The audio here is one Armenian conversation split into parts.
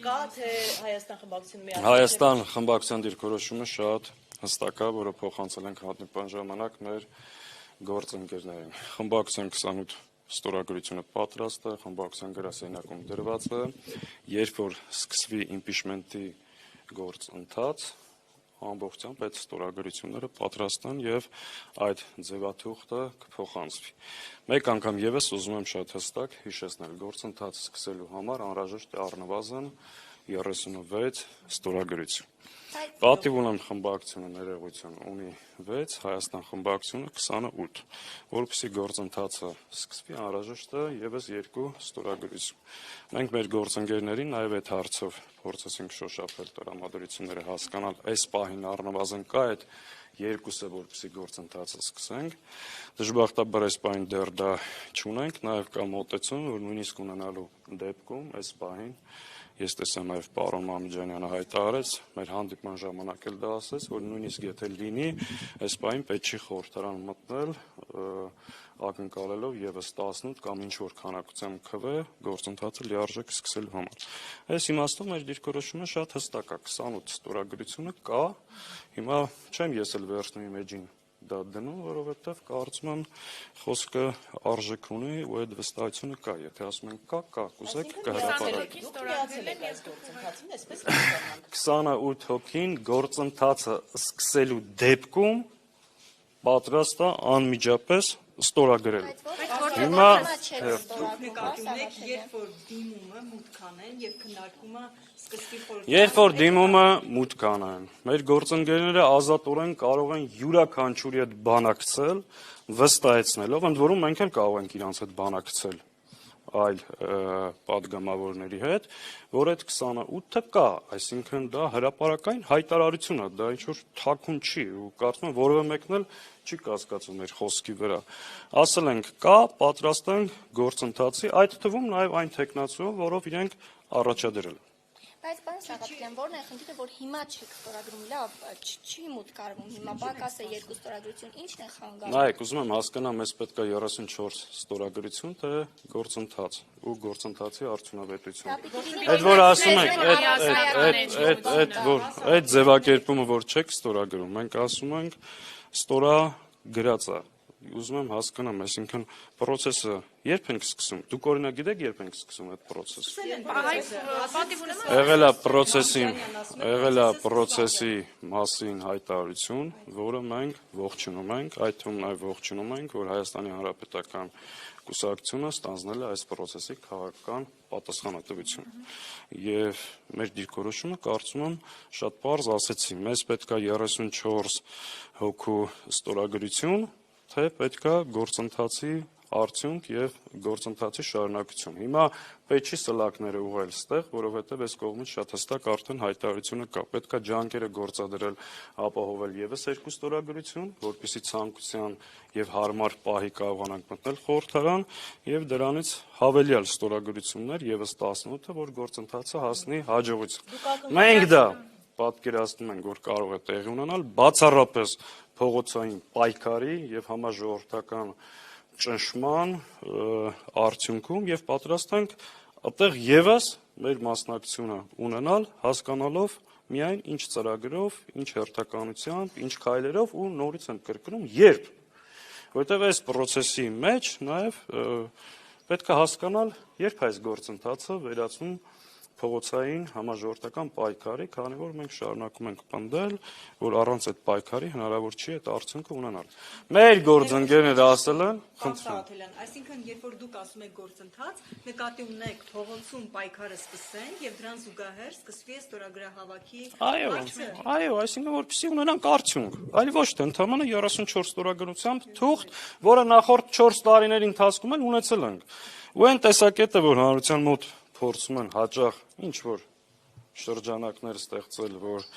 Կա թե Հայաստան խմբակցությունը միացել։ Հայաստան խմբակցության դիրքորոշումը շատ հստակ է, որը փոխանցել ենք հանդիպման ժամանակ մեր գործընկերներին։ Խմբակցության 28 ստորագրությունը պատրաստ է, խմբակցության գրասենյակում դրված է, երբ որ սկսվի իմպիչմենտի գործընթաց, ամբողջությամբ այդ ստորագրությունները պատրաստ են եւ այդ ձևաթուղթը կփոխանցվի։ Մեկ անգամ եւս ուզում եմ շատ հստակ հիշեցնել, գործընթացը սկսելու համար անհրաժեշտ է առնվազն 36 ստորագրություն։ Պատիվ ունեմ խմբակցությունը ներողություն ունի 6, Հայաստան խմբակցությունը 28, որպեսզի գործընթացը սկսվի անհրաժեշտ է եւս 2 ստորագրություն։ Մենք մեր գործընկերներին նաեւ այդ հարցով փորձեցինք շոշափել տրամադրությունները հասկանալ, այս պահին առնվազն կա այդ երկուսը, որպեսզի գործընթացը սկսենք։ Դժբախտաբար այս պահին դեռ դա չունենք, նաեւ կա մոտեցում, որ նույնիսկ ունենալու դեպքում այս պահին ես տեսա նաև պարոն Մամիջանյանը հայտարարեց, մեր հանդիպման ժամանակ էլ դա ասեց, որ նույնիսկ եթե լինի, այս պահին պետք չի խորհրդարան մտնել, ակնկալելով եւս 18 կամ ինչ որ քանակությամբ քվե գործընթացը լիարժեք սկսելու համար։ Այս իմաստով մեր դիրքորոշումը շատ հստակ է, 28 ստորագրությունը կա, հիմա չեմ ես էլ վերցնում իմ էջին դա դնում, որովհետև կարծում եմ խոսքը արժեք ունի ու այդ վստահությունը կա, եթե ասում են կա, կուզեք կհրապարակի։ 28 հոգին գործընթացը սկսելու դեպքում պատրաստ է անմիջապես ստորագրել։ Հիմա երբ որ դիմումը մուտք անեն, մեր գործընկերները ազատորեն կարող են յուրաքանչյուրի հետ բանակցել, վստահեցնելով, ընդ որում մենք էլ կարող ենք իրանց հետ բանակցել այլ պատգամավորների հետ, որ այդ 28-ը կա, այսինքն դա հրապարակային հայտարարություն է, դա ինչ-որ թաքուն չի, ու կարծում եմ որևէ մեկն էլ չի կասկածում մեր խոսքի վրա։ Ասել ենք կա, պատրաստ ենք գործընթացի, այդ թվում նաև այն տեխնացիով, որով իրենք առաջադրել են։ Բայց բան Սաղաթյան, որն է խնդիրը, որ հիմա չեք ստորագրում, լավ, չի մուտք արվում, հիմա պակաս է 2 ստորագրություն, ի՞նչն է խանգարում։ Նայեք, ուզում եմ հասկանամ, մեզ պետք է 34 ստորագրություն, թե գործընթաց ու գործընթացի արդյունավետություն։ Այդ որ ասում եք, այդ ձևակերպումը, որ չեք ստորագրում, մենք ասում ենք ստորագրած է։ Ուզում եմ հասկանամ, այսինքն process-ը երբ ենք սկսում։ Դուք օրինակ գիտեք երբ ենք սկսում այդ process-ը։ Եղել է process-ի մասին հայտարարություն, որը մենք ողջունում ենք, այդ թվում նաև ողջունում ենք, որ Հայաստանի Հանրապետական կուսակցությունը ստանձնել է այս process-ի քաղաքական պատասխանատվությունը։ Եվ մեր դիրքորոշումը կարծում եմ շատ պարզ ասեցի, մեզ պետք է 34 հոգու ստորագրություն, թե պետք է գործընթացի արդյունք եւ գործընթացի շարունակություն։ Հիմա պետք չի սլակները ուղղել ստեղ, որովհետեւ այս կողմից շատ հստակ արդեն հայտարարությունը կա։ Պետք է ջանքերը գործադրել, ապահովել եւս 2 ստորագրություն, որպեսզի ցանկության եւ հարմար պահի կարողանանք մտնել խորհրդարան եւ դրանից հավելյալ ստորագրություններ եւս 18-ը, որ գործընթացը հասնի հաջողության։ Մենք դա պատկերացնում ենք, որ կարող է տեղի ունենալ բացառապես փողոցային պայքարի եւ համաժողովրդական ճնշման արդյունքում եւ պատրաստ ենք այդտեղ եւս մեր մասնակցությունը ունենալ, հասկանալով միայն ինչ ծրագրով, ինչ հերթականությամբ, ինչ քայլերով ու նորից եմ կրկնում, երբ, որովհետեւ այս process-ի մեջ նաեւ պետք է հասկանալ, երբ այս գործընթացը վերածվում փողոցային համաժողովրդական պայքարի, քանի որ մենք շարունակում ենք պնդել, որ առանց այդ պայքարի հնարավոր չի այդ արդյունքը ունենալ։ Մեր գործընկերները ասել են, խնդրում։ Այսինքն, երբ որ դուք ասում եք գործընթաց, նկատի ունեք փողոցում պայքարը սկսենք եւ դրան զուգահեռ սկսվի ստորագրահավաքի Այո, այսինքն որպեսզի ունենանք արդյունք, այլ ոչ թե ընդհանրապես 34 ստորագրությամբ թուղթ, որը նախորդ 4 տարիների ընթացքում էլ ունեցել ենք։ Ու այն տեսակետը, որ հանրության մոտ փորձում են հաճախ ինչ որ շրջանակներ ստեղծել, որ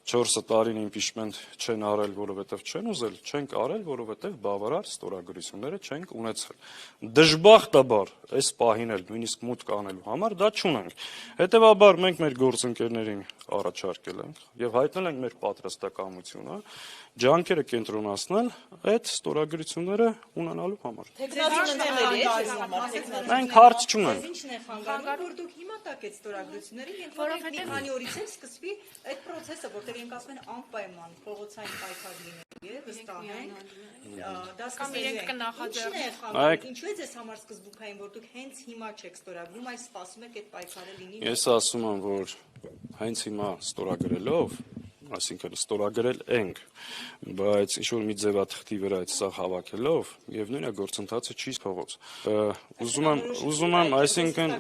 4 տարին impeachment չեն արել, որովհետև չեն ուզել, չենք արել, որովհետև բավարար ստորագրությունները չենք ունեցել։ Դժբախտաբար, այս պահին էլ նույնիսկ մուտք անելու համար դա չունենք։ Հետևաբար մենք մեր գործընկերներին առաջարկել ենք եւ հայտնել ենք մեր պատրաստակամությունը ջանքերը կենտրոնացնել այդ ստորագրությունները ունենալու համար։ Մենք հարց չունենք։ Ինչն է խանգարում, որ դուք հիմա տակ այդ ստորագրություններին, երբ որ մի քանի օրից էլ սկսվի այդ process-ը, որտեղ իրենք ասում են անպայման փողոցային պայքար լինելու է, վստահեն, դա սկսել է։ Ինչու է ձեզ համար սկզբունքային, որ դուք հենց հիմա չեք ստորագրում, այլ սպասում եք այդ պայքարը լինի։ Ես ասում եմ, որ հենց հիմա ստորագրելով, այսինքն ստորագրել ենք, բայց ինչ-որ մի ձևաթղթի վրա այդ սա հավաքելով եւ նույնը գործընթացը չի փողոց։ Ուզում եմ, այսինքն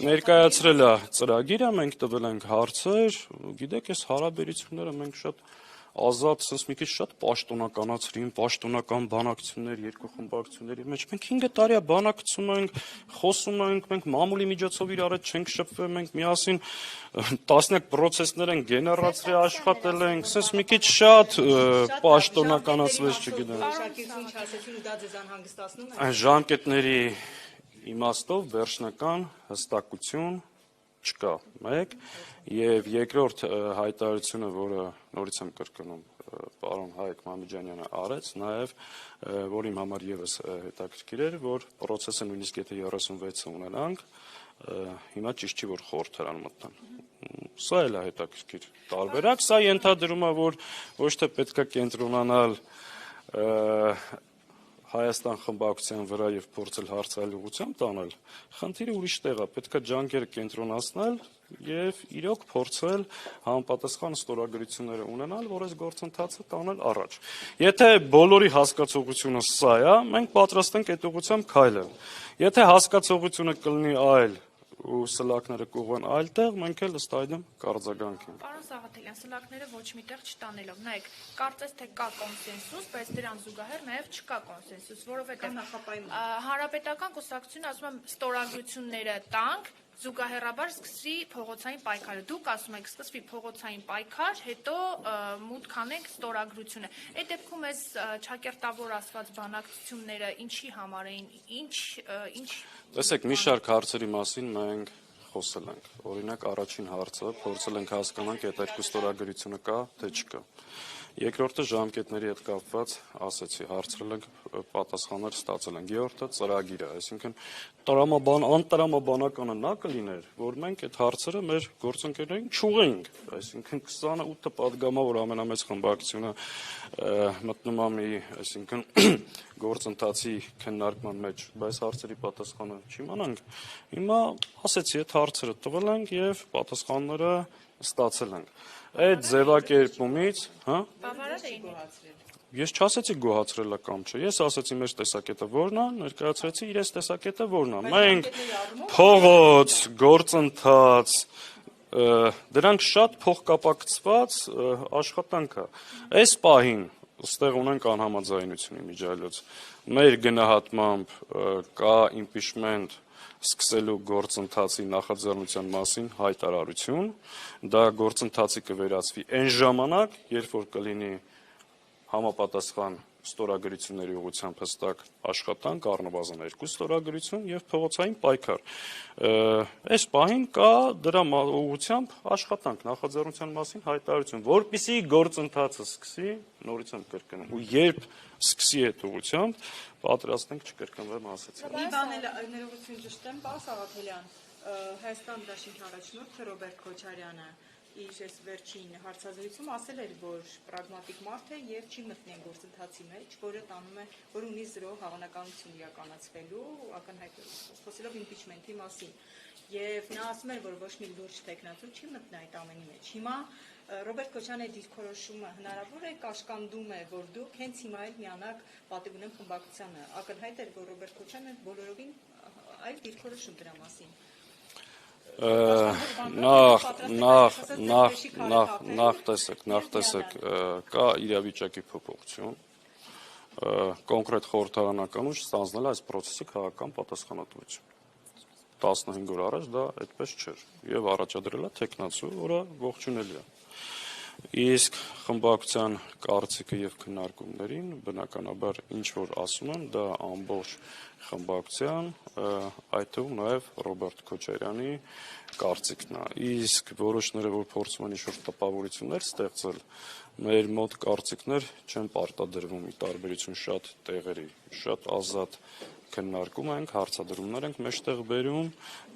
ներկայացրել է ծրագիրը, մենք տվել ենք հարցեր, գիտեք, այս հարաբերությունները մենք շատ ազատ, ասես մի քիչ շատ պաշտոնականացրին, պաշտոնական բանակցություններ, երկու խմբակցությունների մեջ։ Մենք 5 տարի բանակցում ենք, խոսում ենք, մենք մամուլի միջոցով իրար հետ չենք շփվել, մենք միասին տասնյակ process-ներ են գեներացրել, աշխատել ենք, ասես մի քիչ շատ պաշտոնականացվեց, չգիտեմ։ Այն ժամկետների իմաստով վերջնական հստակություն չկա, մեկ, եւ երկրորդ հայտարարությունը, որը նորից եմ կրկնում, պարոն Հայկ Մամիջանյանը արեց, նաեւ որ իմ համար եւս հետաքրքիր էր, որ process-ը նույնիսկ եթե 36-ը ունենանք, հիմա ճիշտ չի որ խորհրդարան մտնան։ Սա էլ է հետաքրքիր տարբերակ, սա ենթադրում է, որ ոչ թե պետքա կենտրոնանալ Հայաստան խմբակցության վրա եւ փորձել հարցալ ուղղությամբ տանել, խնդիրը ուրիշ տեղ է, պետքա ջանքերը կենտրոնացնել եւ իրոք փորձել համապատասխան ստորագրությունները ունենալ, որ այս գործընթացը տանել առաջ։ Եթե բոլորի հասկացողությունը սա է, մենք պատրաստ ենք այդ ուղղությամբ քայլել։ Եթե հասկացողությունը կլինի այլ ու սլակները կուղեն այլտեղ, մենք էլ ըստ այդմ կարձագանքենք։ Պարոն Սաղաթելյան, սլակները ոչ միտեղ չտանելով, նայեք, կարծես թե կա կոնսենսուս, բայց դրան զուգահեռ նաև չկա կոնսենսուս, որովհետև Հանրապետական կուսակցությունը ասում եմ ստորագրությունները տանք, զուգահեռաբար սկսվի փողոցային պայքարը։ Դուք ասում եք սկսվի փողոցային պայքար, հետո մուտք անենք ստորագրությունը։ Այդ դեպքում այս ճակերտավոր ասված բանակցությունները ինչի համար էին, ինչ Տեսեք, մի շարք հարցերի մասին մենք խոսել ենք։ Օրինակ, առաջին հարցը փորձել ենք հասկանանք, այդ երկու ստորագրությունը կա, թե չկա։ Երկրորդը ժամկետների հետ կապված ասեցի, հարցրել ենք, պատասխաններ ստացել ենք։ Երրորդը ծրագիրը, այսինքն անտրամաբանականը նա կլիներ, որ մենք այդ հարցերը մեր գործընկերներին չուղենք, այսինքն 28 պատգամավոր ամենամեծ խմբակցությունը մտնում է մի, այսինքն գործընթացի քննարկման մեջ, բայց հարցերի պատասխանը չիմանանք։ Հիմա ասեցի, այդ հարցերը տվել ենք եւ պատասխանները ստացել ենք։ Այդ ձևակերպումից, հա? բավարար էին։ Ես չասեցի գոհացրելա կամ չէ, ես ասեցի մեր տեսակետը որն է, ներկայացրեցի իրենց տեսակետը որն է։ Մենք փողոց, գործընթաց, դրանք շատ փոխկապակցված աշխատանք է։ Այս պահին ստեղ ունենք անհամաձայնություն իմիջիայլոց։ Մեր գնահատմամբ կա impeachment սկսելու գործընթացի նախաձեռնության մասին հայտարարություն, դա գործընթացի կվերածվի այն ժամանակ, երբ որ կլինի համապատասխան ստորագրությունների ուղղությամբ հստակ աշխատանք, առնվազն 2 ստորագրություն եւ փողոցային պայքար։ Այս պահին կա դրա ուղղությամբ աշխատանք, նախաձեռնության մասին հայտարարություն, որպեսզի գործընթացը սկսի, նորից եմ կրկնում, ու երբ սկսի այդ ուղղությամբ, պատրաստ ենք չկրկնվեմ ասեցի։ Մի բան էլ ներողություն ճշտեմ, պարոն Սաղաթելյան, Հայաստան դաշինքի առաջնորդը Ռոբերտ Քոչարյանը իր այս վերջին հարցազրույցում ասել էր, որ պրագմատիկ մարդ է եւ չի մտնի գործընթացի մեջ, որը տանում է, որ ունի 0 հավանականություն իրականացվելու, ակնհայտ խոսելով impeachment-ի մասին։ Եվ նա ասում էր, որ ոչ մի լուրջ տեխնացու չի մտնի այդ ամենի մեջ։ Հիմա Ռոբերտ Քոչարյանի դիրքորոշումը հնարավոր է կաշկանդում է, որ դուք հենց հիմա էլ միանաք պատիվ ունեմ խմբակցությանը։ Ակնհայտ էր, որ Ռոբերտ Քոչարյանը բոլորովին այլ դիրքորոշում դրա մասին։ Նախ տեսեք, կա իրավիճակի փոփոխություն, կոնկրետ խորհրդարանական ուժ ստանձնել այս process-ի քաղաքական պատասխանատվություն։ 15 օր առաջ դա այդպես չէր եւ առաջադրել է տեխնացու, որը ողջունելի է։ Իսկ խմբակցության կարծիքը եւ քննարկումներին բնականաբար ինչ որ ասում եմ, դա ամբողջ խմբակցության, այդ թվում նաեւ Ռոբերտ Քոչարյանի կարծիքն է։ Իսկ որոշները, որ փորձում են ինչ-որ տպավորություններ ստեղծել, մեր մոտ կարծիքներ չեն պարտադրվում՝ ի տարբերություն շատ տեղերի, շատ ազատ քննարկում ենք, հարցադրումներ ենք մեջտեղ բերում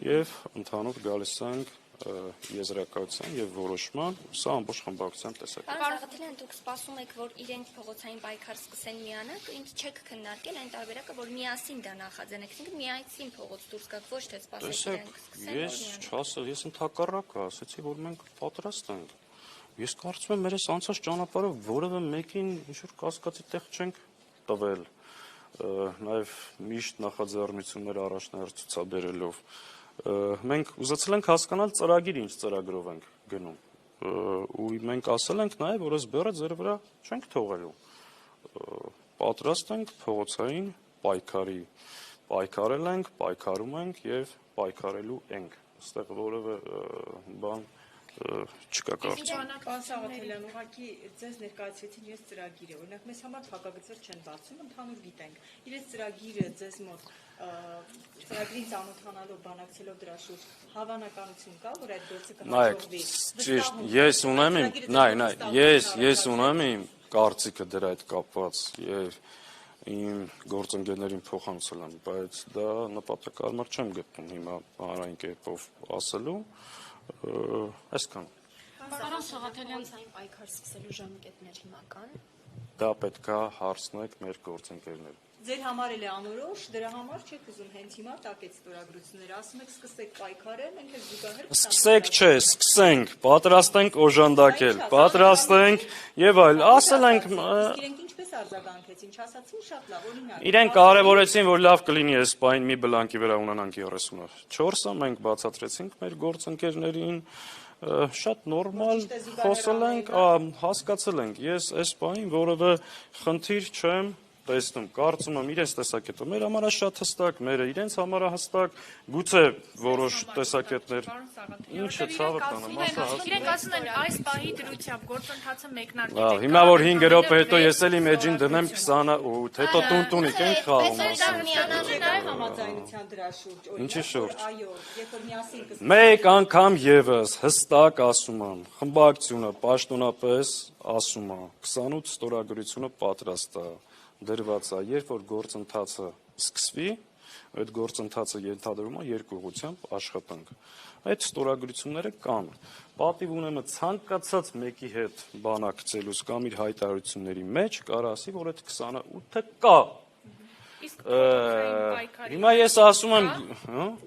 եւ ընդհանուր գալիս ենք եզրակացության եւ որոշման, սա ամբողջ խմբակցության տեսակ։ Պարոն Սաղաթելյան, դուք սպասում եք, որ իրենք փողոցային պայքար սկսեն միանալ, ինչ չեք քննարկել այն տարբերակը, որ միասին դա նախաձեռնեք, այսինքն միասին փողոց դուրս գաք, ոչ թե սպասեք իրենք սկսեն։ Ես չասել, ես ընդհակառակը ասացի, որ մենք պատրաստ ենք։ Ես կարծում եմ, մեր այս անցած ճանապարհը որևէ մեկին ինչ-որ կասկածի տեղ չենք տվել, նաեւ միշտ նախաձեռնություններ առաջնահերթ ցուցաբերելով։ Մենք ուզեցել ենք հասկանալ ծրագիրը ինչ ծրագրով ենք գնում։ Ու մենք ասել ենք նաեւ, որ այս բեռը ձեր վրա չենք թողելու։ Պատրաստ ենք փողոցային պայքարի։ Պայքարել ենք, պայքարում ենք եւ պայքարելու ենք։ Այստեղ որևէ բան չկա կարծում։ Պարոն Սաղաթելյան, ուղղակի ձեզ ներկայացրեցին ես ծրագիրը, օրինակ մեզ համար փակագծեր չեն բացում, ընդհանուր գիտենք։ Իրենց ծրագիրը ձեզ մոտ ծրագրին ծանոթանալով, բանակցելով դրա շուրջ հավանականություն կա, որ այդ գործը կհաջողվի։ Ճիշտ, ես ունեմ իմ կարծիքը դրա հետ կապված եւ իմ գործընկերներին փոխանցել եմ, բայց դա նպատակարար չեմ գտնում հիմա հանրային կերպով ասելու։ Այսքան։ Պարոն Սաղաթելյան, պայքար սկսելու ժամկետներ հիմա կան։ Դա պետք է հարցնեք մեր գործընկերներին։ Ձեր համար էլ է անորոշ, դրա համար չեք ուզում հենց հիմա տակ այդ ստորագրությունները, ասում եք սկսեք պայքարել, մենք էլ զուգահեռ Սկսեք չէ, սկսենք, պատրաստ ենք օժանդակել, պատրաստ ենք եւ այլ, ասել ենք իրենք ինչպես արձագանքեցին, չասացին շատ լավ, օրինակ։ Իրենք կարևորեցին, որ լավ կլինի այս պայն մի բլանկի վրա ունենանք 34-ը, մենք բացատրեցինք մեր գործընկերներին, շատ նորմալ խոսել ենք, հասկացել ենք, ես այս պայն որևէ խնդիր չեմ տեսնում, կարծում եմ իրենց տեսակետը մեր համար է շատ հստակ, մերը իրենց համար է հստակ, գուցե որոշ տեսակետներ ինչը ցավը կանեմ, իրենք ասում են այս պահի դրությամբ գործընթացը մեկնարկել է։ Հիմա որ 5 րոպե հետո ես էլի մեջին դնեմ 28, հետո տուն-տունիկ ենք խաղում ասում։ Համաձայնության դրա շուրջ, Ինչի շուրջ։ այո, երբ որ միասին կսկսենք։ Մեկ անգամ եւս հստակ ասում եմ, խմբակցությունը պաշտոնապես ասում է, 28 ստորագրությունը պատրաստ է, դրված է, երբ որ գործընթացը սկսվի, այդ գործընթացը ենթադրում է երկուղությամբ աշխատանք։ Այդ ստորագրությունները կան։ Պատիվ ունեմը ցանկացած մեկի հետ բանակցելուց կամ իր հայտարարությունների մեջ կարող ասի, որ այդ 28-ը կա։ Իսկ փողոցային պայքարի Հիմա ես ասում եմ,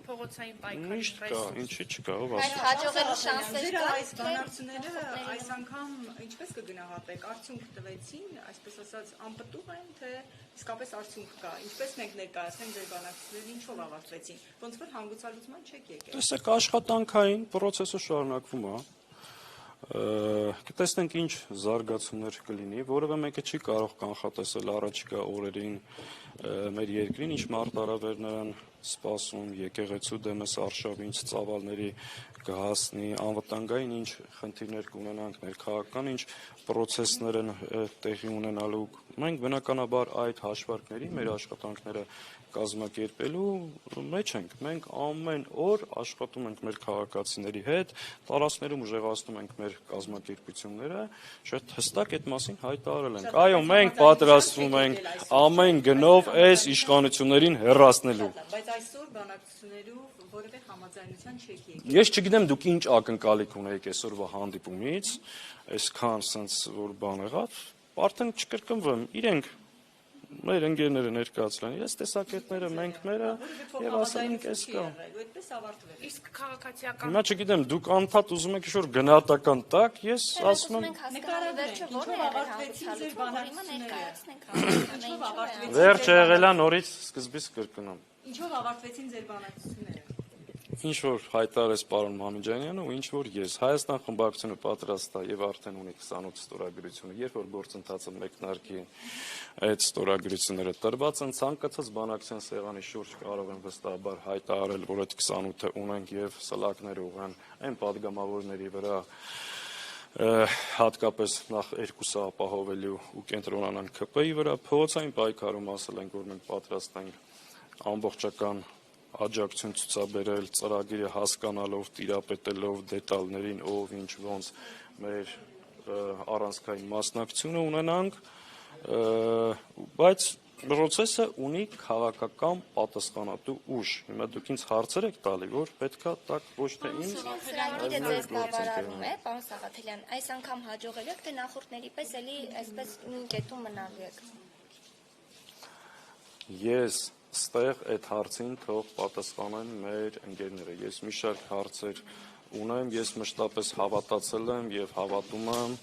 փողոցային պայքարի միշտ կա, ինչի չկա, ով Բայց ասում։ հաջողելու շանսեր Ձեր կա։ այս բանակցությունները այս անգամ ինչպես կգնահատեք, արդյունք տվեցին, այսպես ասած, անպտուղ են, թե իսկապես արդյունք կա։ Ինչպես մենք ներկայացնենք ձեր բանակցությունները, ինչով ավարտվեցին։ Ոնց որ հանգուցալուծման չեք եկել։ Տեսեք, աշխատանքային process-ը շարունակվում է։ Կտեսնենք ինչ զարգացումներ կլինի, որևէ մեկը չի կարող կանխատեսել առաջիկա օրերին մեր երկրին, ինչ մարտահրավերներ են սպասում, եկեղեցու դեմս արշավ ինչ ծավալների կհասնի, անվտանգային ինչ խնդիրներ կունենանք, ներքաղաքական ինչ process-ներ են տեղի ունենալու։ Մենք բնականաբար այդ հաշվարկների մեր աշխատանքները կազմակերպելու մեջ ենք։ Մենք ամեն օր աշխատում ենք մեր քաղաքացիների հետ, տարածքներում ուժեղացնում ենք մեր կազմակերպությունները, շատ հստակ այդ մասին հայտարարել ենք։ Այո, մենք պատրաստվում ենք ամեն գնով այս իշխանություններին հեռացնելու։ Բայց այսօր բանակցություններով որևէ համաձայնության չեք եկել։ Ես չգիտեմ դուք ինչ ակնկալիք ունեիք այսօրվա հանդիպումից, այսքան sense որ բան եղավ, արդեն չկրկնվեմ, իրենք մեր ընկերները ներկայացրել են իրենց տեսակետները, մենք մերը եւ ասել ենք էս կա։ Այդպես ավարտվել։ իսկ քաղաքացիական Հիմա չգիտեմ, դուք անդադ ուզում եք ինչ-որ գնահատական տակ, ես ասում եմ Վերջը որն է ավարտվեցին ձեր բանակցությունները։ ներկայացնենք վերջը եղել է նորից սկզբից կրկնում։ Ինչով ավարտվեցին ձեր բանակցությունները։ ինչ որ հայտարարեց պարոն Մանուջանյանը ու ինչ որ ես Հայաստան խմբակցությունը պատրաստ է եւ արդեն ունի 28 ստորագրությունը, երբ որ գործընթացը մեկնարկի այդ ստորագրությունները տրված են, ցանկացած բանակցության սեղանի շուրջ կարող են վստահաբար հայտարարել, որ այդ 28-ը ունենք եւ սլակներ ուղղեն այն падգամավորների վրա, հատկապես նախ երկուսը ապահովելու ու կենտրոնանան ԿՊ-ի վրա, փողոցային պայքարում ասել ենք, որ մենք պատրաստ ենք ամբողջական աջակցություն ցուցաբերել, ծրագիրը հասկանալով, տիրապետելով դետալներին, ով ինչ ոնց մեր առանցքային մասնակցությունը ունենանք, բայց process-ը ունի քաղաքական պատասխանատու ուժ։ Հիմա դուք ինձ հարցեր եք տալի, որ պետքա տակ ոչ թե ինձ, Ծրագիրը ձեզ բավարարում է, պարոն Սաղաթելյան, այս անգամ հաջողել եք, թե նախորդների պես էլի այսպես նույն կետում մնալու եք։ Ես ստեղ այդ հարցին թող պատասխանեն մեր ընկերները։ Ես մի շարք հարցեր ունեմ, ես մշտապես հավատացել եմ եւ հավատում եմ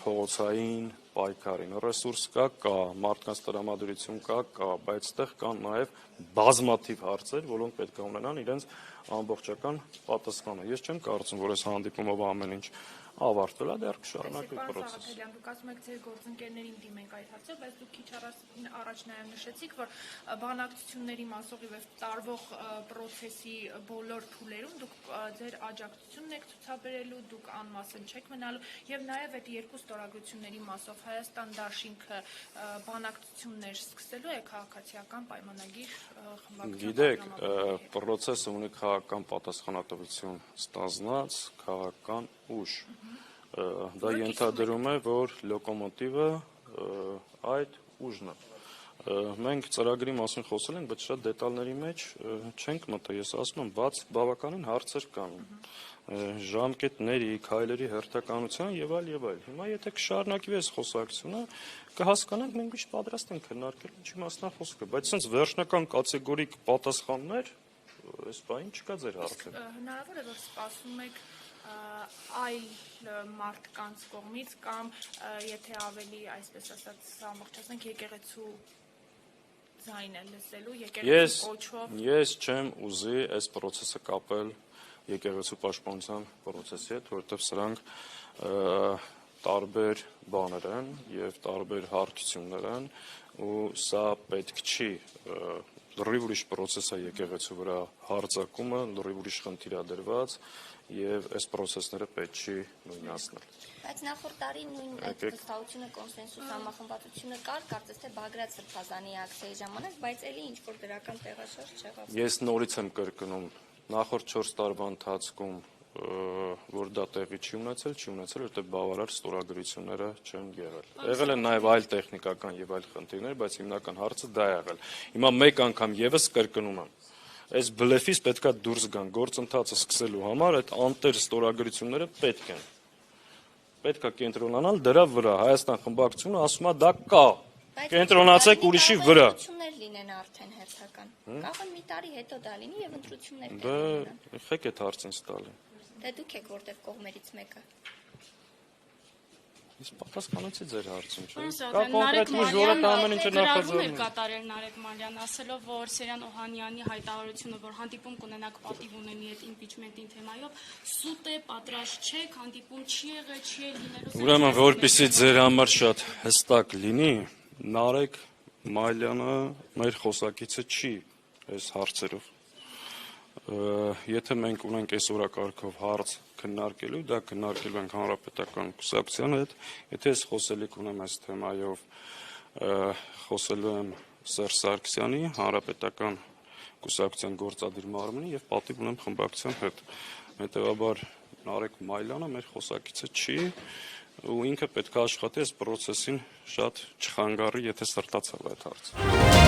փողոցային պայքարին։ Ռեսուրս կա, մարդկանց տրամադրություն կա, բայց այդտեղ կան նաեւ բազմաթիվ հարցեր, որոնք պետք է ունենան իրենց ամբողջական պատասխանը։ Ես չեմ կարծում, որ այս հանդիպումով ամեն ինչ ավարտվել է, դեռ կշարունակվի process-ը։ Դուք ասում եք ձեր գործընկերներին դիմենք այդ հարցը, բայց դուք քիչ առաջ նաև նշեցիք, որ բանակցությունների մասով եւ տարվող process-ի բոլոր փուլերում դուք ձեր աջակցությունն եք ցուցաբերելու, դուք անմասն չեք մնալու եւ նաև այդ երկու ստորագրությունների մասով Հայաստան դաշինքը բանակցություններ սկսելու է քաղաքացիական պայմանագիր խմբակցության։ Գիտեք, process-ը ունի քաղաքական պատասխանատվություն ստանձնած քաղաքական ուժ։ Դա ենթադրում է, որ լոկոմոտիվը այդ ուժն է։ Մենք ծրագրի մասին խոսել ենք, բայց շատ դետալների մեջ չենք մտել, ես ասում եմ, բավականին հարցեր կան։ Ժամկետների, քայլերի հերթականության եւ այլ եւ այլ։ Հիմա եթե կշարունակվի այս խոսակցությունը, կհասկանանք մենք միշտ պատրաստ ենք քննարկել ինչի մասն է խոսքը, բայց sense վերջնական կատեգորիկ պատասխաններ այս բային չկա ձեր հարցում։ Հնարավոր է որ սպասում եք այլ մարդկանց կողմից կամ եթե ավելի այսպես ասած ամբողջացնենք եկեղեցու ձայնը լսելու եկեղեցու կոչով։ Ես չեմ ուզի այս process-ը կապել եկեղեցու պաշտպանության process-ի հետ, որովհետև սրանք տարբեր բաներ են եւ տարբեր հարթություններ են ու սա պետք չի լրիվ ուրիշ process է եկեղեցու վրա հարձակումը, լրիվ ուրիշ խնդիր է դրված եւ այս process-ները պետք չի նույնացնել։ Բայց նախորդ տարի նույն այդ վստահությունը, կոնսենսուս համախմբվածությունը կար, կարծես թե Բագրատ Սրբազանի ակցիայի ժամանակ, բայց էլի ինչ որ դրական տեղաշարժ չեղավ։ Ես նորից եմ կրկնում, նախորդ 4 տարվա ընթացքում որ դա տեղի չի ունեցել, որտեղ բավարար ստորագրությունները չեն եղել։ Եղել են նաև այլ տեխնիկական եւ այլ խնդիրներ, բայց հիմնական հարցը դա է եղել։ Հիմա մեկ անգամ եւս կրկնում եմ, այս բլեֆից պետքա դուրս գան, գործընթացը սկսելու համար այդ անտեր ստորագրությունները պետք են։ Պետքա կենտրոնանալ դրա վրա։ Հայաստան խմբակցությունը ասում է դա կա։ Կենտրոնացեք ուրիշի վրա։ Ընտրություններ լինեն արդեն հերթական։ Կարող է մի տարի հետո դա լինի եւ ընտրություններ Դա եղեք այդ հարցին ստալի։ Դե դուք եք որտեղ կողմերից մեկը։ Իսկ պատասխանեցի ձեր հարցին, չէ՞։ Նարեկ Մալյան գրառում կատարել Նարեկ Մալյան, ասելով, որ Սերյան Օհանյանի հայտարարությունը, որ հանդիպում կունենաք պատիվ ունենի այդ իմպիչմենտին թեմայով, սուտ է, պատրաստ չեք, հանդիպում չի եղել, չի լինելու։ Ուրեմն, որպեսզի ձեր համար շատ հստակ լինի, Նարեկ Մալյանը մեր խոսակիցը չի այս հարցերով։ Եթե մենք ունենք այս օրակարգով հարց քննարկելու, դա քննարկելու ենք հանրապետական կուսակցության հետ, եթե ես խոսելիք ունեմ այս թեմայով, խոսելու եմ Սերժ Սարգսյանի, հանրապետական կուսակցության գործադիր մարմնի եւ պատիվ ունեմ խմբակցության հետ։ Հետեւաբար Նարեկ Մալյանը մեր խոսակիցը չի ու ինքը պետք է աշխատի այս process-ին շատ չխանգարի, եթե սրտացավ այդ հարցը։